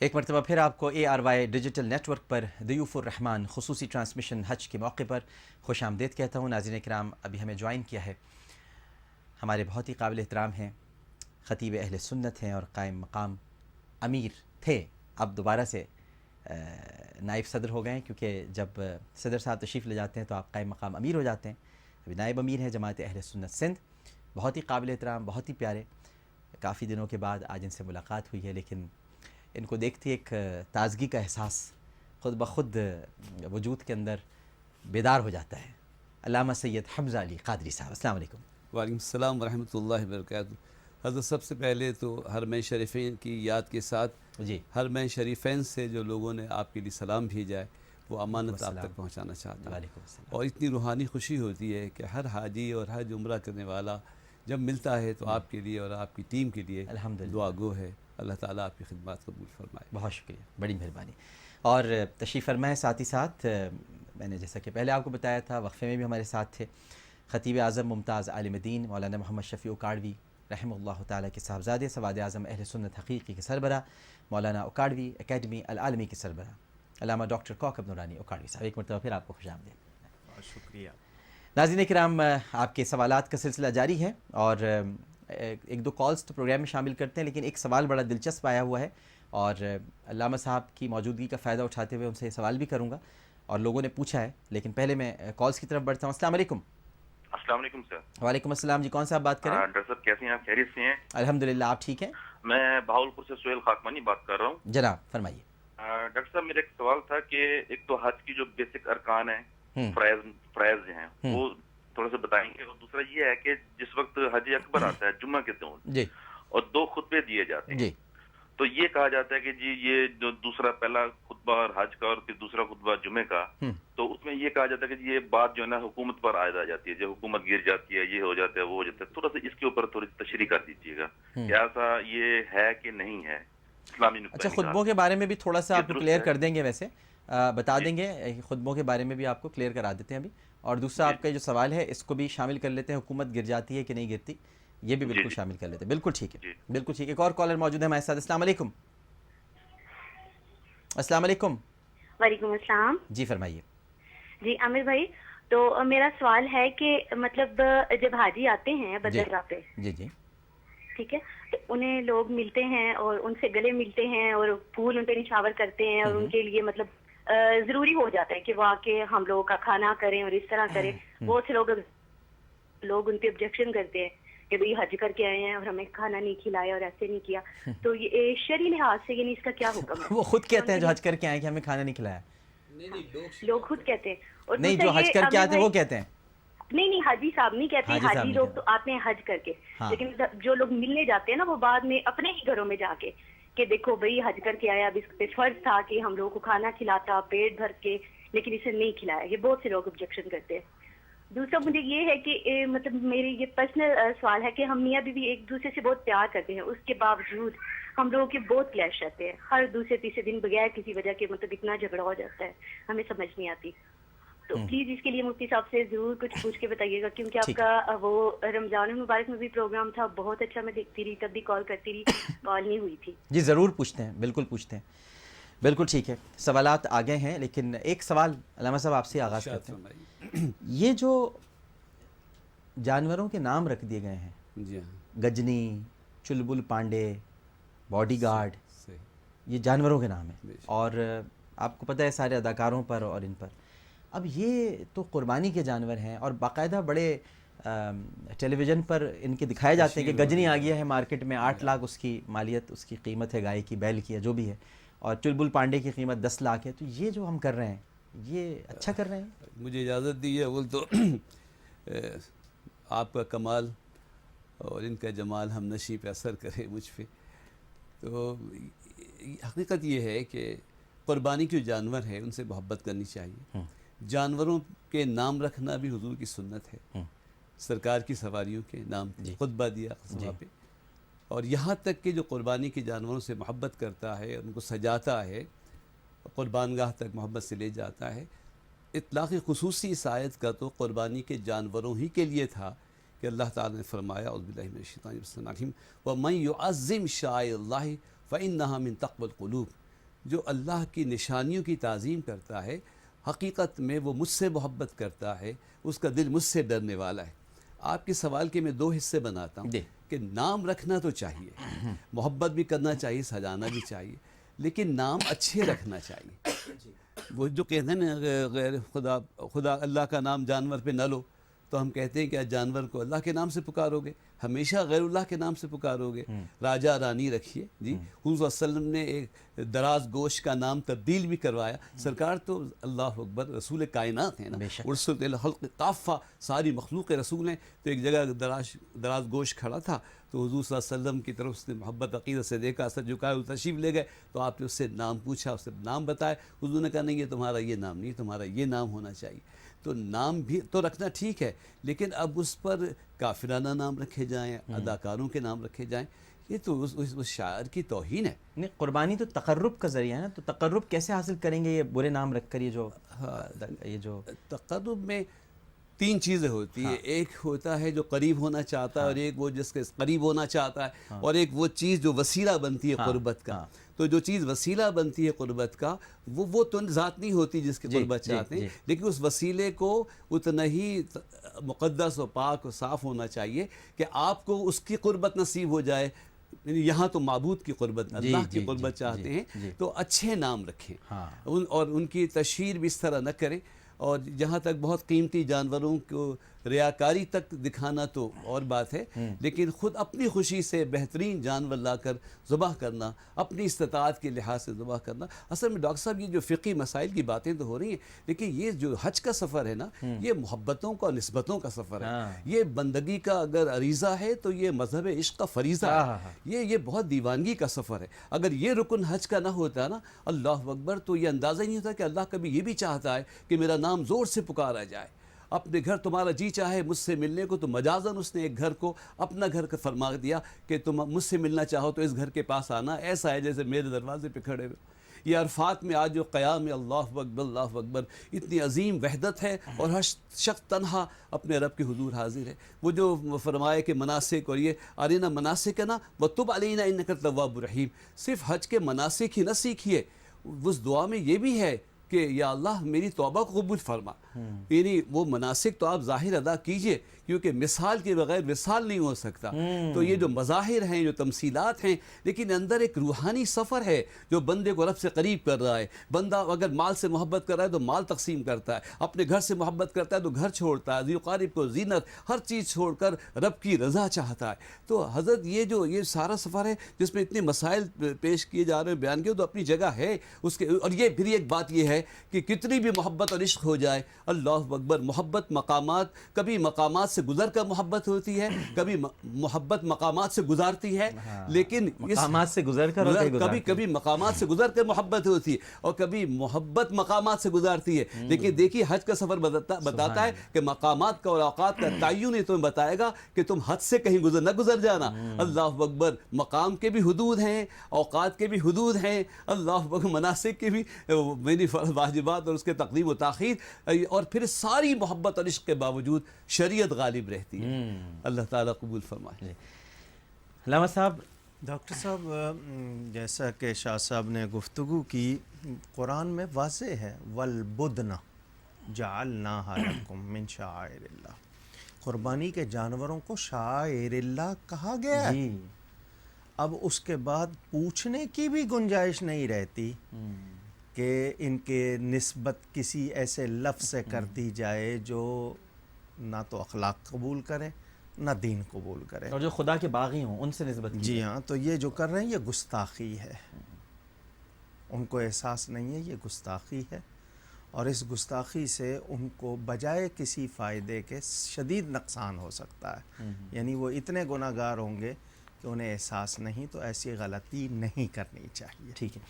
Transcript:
ایک مرتبہ پھر آپ کو ARY ڈیجیٹل نیٹ ورک پر ضیوف الرحمان خصوصی ٹرانسمیشن حج کے موقع پر خوش آمدید کہتا ہوں. ناظرین کرام، ابھی ہمیں جوائن کیا ہے ہمارے بہت ہی قابل احترام ہیں، خطیب اہل سنت ہیں اور قائم مقام امیر تھے، اب دوبارہ سے نائب صدر ہو گئے ہیں، کیونکہ جب صدر صاحب تشریف لے جاتے ہیں تو آپ قائم مقام امیر ہو جاتے ہیں. ابھی نائب امیر ہیں جماعت اہل سنت سندھ، بہت ہی قابل احترام، بہت ہی پیارے. کافی دنوں کے بعد آج ان سے ملاقات ہوئی ہے، لیکن ان کو دیکھتی ایک تازگی کا احساس خود بخود وجود کے اندر بیدار ہو جاتا ہے. علامہ سید حمزہ علی قادری صاحب، السلام علیکم. وعلیکم السلام ورحمۃ اللہ وبرکاتہ. حضرت سب سے پہلے تو حرمین شریفین کی یاد کے ساتھ جی، حرمین شریفین سے جو لوگوں نے آپ کے لیے سلام بھیجا ہے وہ امانت آپ السلام. تک پہنچانا چاہتا ہوں. وعلیکم السلام. اور اتنی روحانی خوشی ہوتی ہے کہ ہر حاجی اور حج عمرہ کرنے والا جب ملتا ہے تو آپ کے لیے اور آپ کی ٹیم کے لیے الحمدللہ. دعا گو ہے. اللہ تعالیٰ آپ کی خدمات قبول فرمائے. بہت شکریہ، بڑی مہربانی. اور تشریف فرما ہے ساتھ ہی ساتھ میں نے جیسا کہ پہلے آپ کو بتایا تھا، وقفے میں بھی ہمارے ساتھ تھے خطیب اعظم ممتاز عالم دین مولانا محمد شفیع اکاڑوی رحمہ اللہ تعالیٰ کے صاحبزادے، سواد اعظم اہل سنت حقیقی کے سربراہ مولانا اکاڑوی اکیڈمی العالمی کے سربراہ علامہ ڈاکٹر کوکب نورانی اکاڑوی صاحب. ایک مرتبہ پھر آپ کو خوش آمدید. بہت شکریہ. ناظرین کرام، آپ کے سوالات کا سلسلہ جاری ہے اور ایک دو کالز تو پروگرام میں شامل کرتے ہیں، لیکن ایک سوال بڑا دلچسپ آیا ہوا ہے اور علامہ صاحب کی موجودگی کا فائدہ اٹھاتے ہوئے ان سے سوال بھی کروں گا اور لوگوں نے پوچھا ہے. لیکن پہلے میں کالز کی طرف بڑھتا ہوں. السلام علیکم. السلام علیکم سر. وعلیکم السلام. جی، کون صاحب بات کریں؟ ڈاکٹر صاحب کیسے ہیں آپ؟ خیریت سے ہیں؟ الحمدللہ. آپ ٹھیک ہیں؟ میں بہاولپور سے سہیل خاکمانی بات کر رہا ہوں. جناب فرمائیے. ڈاکٹر صاحب میرا ایک سوال تھا کہ ایک تو حج کی جو بیسک ارکان ہیں، فرائض جو ہیں وہ تھوڑا سا بتائیں گے، اور دوسرا یہ ہے کہ جس وقت حج اکبر آتا ہے جمعہ کے دن جی، اور 2 خطبے دیے جاتے ہیں، جی، تو یہ کہا جاتا ہے کہ جی یہ جو دوسرا پہلا خطبہ اور حج کا اور پھر دوسرا خطبہ جمعے کا، تو اس میں یہ کہا جاتا ہے کہ یہ بات جو ہے نا حکومت پر عائد آ جاتی ہے، جب حکومت گر جاتی ہے یہ ہو جاتا ہے وہ ہو جاتا ہے. تھوڑا سا اس کے اوپر تھوڑی تشریح کر دیجیے گا کہ ایسا یہ ہے کہ نہیں ہے اسلامی نقطۂ اچھا، نگاہ. خطبوں کے بارے میں بھی تھوڑا سا آپ کو درست کلیئر ہے. کر دیں گے، ویسے بتا دیں گے خطبوں کے بارے میں بھی آپ کو کلیئر کرا دیتے ہیں ابھی. اور دوسرا آپ کا جو سوال ہے اس کو بھی شامل کر لیتے ہیں، حکومت گر جاتی ہے کہ نہیں گرتی، یہ بھی بالکل شامل کر لیتے ہیں. بالکل ٹھیک ہے، بالکل ٹھیک ہے. ایک اور کالر موجود ہے ہمارے ساتھ. السلام علیکم. السلام علیکم. وعلیکم السلام. جی فرمائیے. جی عامر بھائی، تو میرا سوال ہے کہ مطلب جب حاجی آتے ہیں بندرگاہ پہ، جی جی، ٹھیک ہے، تو انہیں لوگ ملتے ہیں اور ان سے گلے ملتے ہیں اور پھول ان پہ نچھاور کرتے ہیں اور ان کے لیے مطلب ضروری ہو جاتا ہے کہ وہ آ کے ہم لوگوں کا کھانا کریں اور اس طرح کریں. بہت سے لوگ ان پہ آبجیکشن کرتے ہیں کہ بھئی حج کر کے آئے ہیں اور ہمیں کھانا نہیں کھلایا اور ایسے نہیں کیا. تو یہ شرعی لحاظ سے یعنی اس کا کیا حکم ہے؟ وہ خود کہتے ہیں جو حج کر کے آئے کہ ہمیں کھانا نہیں کھلایا. لوگ خود کہتے ہیں. اور نہیں، جو حج کر کے آتے ہیں وہ کہتے ہیں. نہیں حاجی صاحب نہیں کہتے. حاجی لوگ تو آتے ہیں حج کر کے، لیکن جو لوگ ملنے جاتے ہیں نا وہ بعد میں اپنے ہی گھروں میں جا کے کہ دیکھو بھئی حج کر کے آیا، اب اس پہ فرض تھا کہ ہم لوگوں کو کھانا کھلاتا پیٹ بھر کے، لیکن اسے نہیں کھلایا. یہ بہت سے لوگ آبجیکشن کرتے ہیں. دوسرا مجھے یہ ہے کہ مطلب میری یہ پرسنل سوال ہے کہ ہم میاں بیوی ایک دوسرے سے بہت پیار کرتے ہیں، اس کے باوجود ہم لوگوں کے بہت کلیش رہتے ہیں. ہر دوسرے تیسرے دن بغیر کسی وجہ کے مطلب اتنا جھگڑا ہو جاتا ہے، ہمیں سمجھ نہیں آتی. تو پلیز اس کے لیے مفتی صاحب سے ضرور کچھ پوچھ کے بتائیے گا، کیونکہ آپ کا وہ رمضان المبارک میں بھی پروگرام تھا، بہت اچھا، میں دیکھتی رہی، تب بھی کال کرتی رہی، کال نہیں ہوئی تھی. جی ضرور پوچھتے ہیں، بالکل پوچھتے ہیں. بالکل ٹھیک ہے. سوالات آگے ہیں، لیکن ایک سوال علامہ صاحب آپ سے آغاز کرتے ہیں. یہ جو جانوروں کے نام رکھ دیے گئے ہیں، گجنی، چلبل پانڈے، باڈی گارڈ، یہ جانوروں کے نام ہیں اور آپ کو پتہ ہے سارے اداکاروں پر اور ان پر. اب یہ تو قربانی کے جانور ہیں اور باقاعدہ بڑے ٹیلی ویژن پر ان کے دکھائے جاتے ہیں کہ گجنی آ گیا ہے مارکیٹ میں، 8 لاکھ اس کی مالیت، اس کی قیمت ہے، گائے کی، بیل کی ہے، جو بھی ہے، اور چلبل پانڈے کی قیمت 10 لاکھ ہے. تو یہ جو ہم کر رہے ہیں یہ اچھا کر رہے ہیں؟ مجھے اجازت دی ہے اول تو آپ کا کمال اور ان کا جمال ہم نشی پہ اثر کرے مجھ پہ. تو حقیقت یہ ہے کہ قربانی کے جانور ہیں ان سے محبت کرنی چاہیے. جانوروں کے نام رکھنا بھی حضور کی سنت ہے. سرکار کی سواریوں کے نام خطبہ دیا خطبہ پہ. اور یہاں تک کہ جو قربانی کے جانوروں سے محبت کرتا ہے، ان کو سجاتا ہے، قربان گاہ تک محبت سے لے جاتا ہے. اطلاق خصوصی اس آیت کا تو قربانی کے جانوروں ہی کے لیے تھا کہ اللہ تعالیٰ نے فرمایا اعوذ باللہ من الشیطان الرجیم وَمَن يُعَظِّمْ شَعَائِرَ اللَّهِ فَإِنَّهَا مِن تَقْوَى الْقُلُوبِ. جو اللہ کی نشانیوں کی تعظیم کرتا ہے حقیقت میں وہ مجھ سے محبت کرتا ہے، اس کا دل مجھ سے ڈرنے والا ہے۔ آپ کے سوال کے میں 2 حصے بناتا ہوں کہ نام رکھنا تو چاہیے، محبت بھی کرنا چاہیے، سجانا بھی چاہیے، لیکن نام اچھے رکھنا چاہیے۔ وہ جو کہتے ہیں نا غیر خدا اللہ کا نام جانور پہ نہ لو، تو ہم کہتے ہیں کہ جانور کو اللہ کے نام سے پکارو گے، ہمیشہ غیر اللہ کے نام سے پکارو گے۔ راجا رانی رکھیے جی، حضور صلی اللہ علیہ وسلم نے ایک دراز گوش کا نام تبدیل بھی کروایا۔ سرکار تو اللہ اکبر رسول کائنات ہیں نا، ارسلت الی الخلق کافہ، ساری مخلوق رسول ہیں۔ تو ایک جگہ دراز گوش کھڑا تھا، تو حضور صلی اللہ علیہ وسلم کی طرف اس نے محبت عقیدت سے دیکھا، سر جھکایا، وہ تشریف لے گئے، تو آپ نے اس سے نام پوچھا، اس سے نام بتایا۔ حضور نے کہا نہیں، یہ تمہارا یہ نام نہیں، تمہارا یہ نام ہونا چاہیے۔ تو نام بھی تو رکھنا ٹھیک ہے، لیکن اب اس پر کافرانہ نام رکھے جائیں، اداکاروں کے نام رکھے جائیں، یہ تو اس شاعر کی توہین ہے۔ نہیں، قربانی تو تقرب کا ذریعہ ہے نا، تو تقرب کیسے حاصل کریں گے یہ برے نام رکھ کر؟ یہ جو تقرب میں 3 چیزیں ہوتی ہیں، ایک ہوتا ہے جو قریب ہونا چاہتا ہے، اور ایک وہ جس کے قریب ہونا چاہتا ہے، اور ایک وہ چیز جو وسیلہ بنتی ہے قربت کا۔ تو جو چیز وسیلہ بنتی ہے قربت کا، وہ تو ذات نہیں ہوتی جس کی قربت چاہتے ہیں، لیکن اس وسیلے کو اتنا ہی مقدس و پاک و صاف ہونا چاہیے کہ آپ کو اس کی قربت نصیب ہو جائے۔ یہاں تو معبود کی قربت، اللہ کی قربت چاہتے ہیں، تو اچھے نام رکھیں اور ان کی تشہیر بھی اس طرح نہ کریں۔ اور جہاں تک بہت قیمتی جانوروں کو ریاکاری تک دکھانا تو اور بات ہے، لیکن خود اپنی خوشی سے بہترین جانور لا کر ذبح کرنا، اپنی استطاعت کے لحاظ سے ذبح کرنا۔ اصل میں ڈاکٹر صاحب یہ جو فقہی مسائل کی باتیں تو ہو رہی ہیں، لیکن یہ جو حج کا سفر ہے نا، یہ محبتوں کا نسبتوں کا سفر ہے۔ یہ بندگی کا اگر عریضہ ہے تو یہ مذہب عشق کا فریضہ ہے، یہ بہت دیوانگی کا سفر ہے۔ اگر یہ رکن حج کا نہ ہوتا نا، اللہ اکبر، تو یہ اندازہ ہی نہیں ہوتا کہ اللہ کبھی یہ بھی چاہتا ہے کہ میرا نام زور سے پکارا جائے۔ اپنے گھر تمہارا جی چاہے مجھ سے ملنے کو، تو مجازاً اس نے ایک گھر کو اپنا گھر کا فرما دیا کہ تم مجھ سے ملنا چاہو تو اس گھر کے پاس آنا، ایسا ہے جیسے میرے دروازے پہ کھڑے ہوئے۔ یہ عرفات میں آج جو قیام اللہ اکبر اللہ اکبر، اتنی عظیم وحدت ہے، اور ہر شخص تنہا اپنے رب کے حضور حاضر ہے۔ وہ جو فرمائے کہ مناسک، اور یہ ارینا مناسک ہے نا، وَتُبْ عَلَيْنَا إِنَّكَ التَّوَّابُ الرَّحِيمُ، صرف حج کے مناسک ہی نہ سیکھیے، اس دعا میں یہ بھی ہے کہ یا اللہ میری توبہ کو قبول فرما۔ یعنی وہ مناسک تو آپ ظاہر ادا کیجئے، کیونکہ مثال کے بغیر وصال نہیں ہو سکتا۔ تو یہ جو مظاہر ہیں، جو تمثیلات ہیں، لیکن اندر ایک روحانی سفر ہے جو بندے کو رب سے قریب کر رہا ہے۔ بندہ اگر مال سے محبت کر رہا ہے تو مال تقسیم کرتا ہے، اپنے گھر سے محبت کرتا ہے تو گھر چھوڑتا ہے، ذی قارب کو زینت، ہر چیز چھوڑ کر رب کی رضا چاہتا ہے۔ تو حضرت یہ سارا سفر ہے جس میں اتنے مسائل پیش کیے جا رہے ہیں، بیان کیے، تو اپنی جگہ ہے اس کے۔ اور یہ پھر ایک بات یہ ہے کہ کتنی بھی محبت اور عشق ہو جائے، اللہ اکبر، محبت مقامات، کبھی مقامات سے گزر کر محبت ہوتی ہے، کبھی محبت مقامات سے گزارتی ہے، لیکن مقامات سے گزر کر کبھی مقامات سے گزر کر محبت ہوتی ہے، اور کبھی محبت مقامات سے گزارتی ہے۔ لیکن دیکھیے حج کا سفر بتاتا ہے کہ مقامات کا اور اوقات کا تعین ہی تمہیں بتائے گا کہ تم حد سے کہیں نہ گزر جانا۔ اللہ اکبر، مقام کے بھی حدود ہیں، اوقات کے بھی حدود ہیں، اللہ اکبر، مناسک کے بھی میری واجبات اور اس کے تقدیم و تاخیر، اور پھر ساری محبت اور عشق کے باوجود شریعت غالب رہتی ہے۔ اللہ تعالیٰ قبول فرمائے۔ علامہ صاحب، ڈاکٹر صاحب، جیسا کہ شاہ صاحب نے گفتگو کی، قرآن میں واضح ہے وَالْبُدْنَ جَعَلْنَاهَا لَكُم مِّن شَعَائِرِ اللَّهِ، قربانی کے جانوروں کو شعائر اللہ کہا گیا ہے۔ اب اس کے بعد پوچھنے کی بھی گنجائش نہیں رہتی کہ ان کے نسبت کسی ایسے لفظ سے کر دی جائے جو نہ تو اخلاق قبول کرے نہ دین قبول کرے، اور جو خدا کے باغی ہوں ان سے نسبت کی جی ہاں، تو یہ جو کر رہے ہیں یہ گستاخی ہے، ان کو احساس نہیں ہے، یہ گستاخی ہے، اور اس گستاخی سے ان کو بجائے کسی فائدے کے شدید نقصان ہو سکتا ہے۔ یعنی وہ اتنے گناہ گار ہوں گے کہ انہیں احساس نہیں، تو ایسی غلطی نہیں کرنی چاہیے۔ ٹھیک ہے۔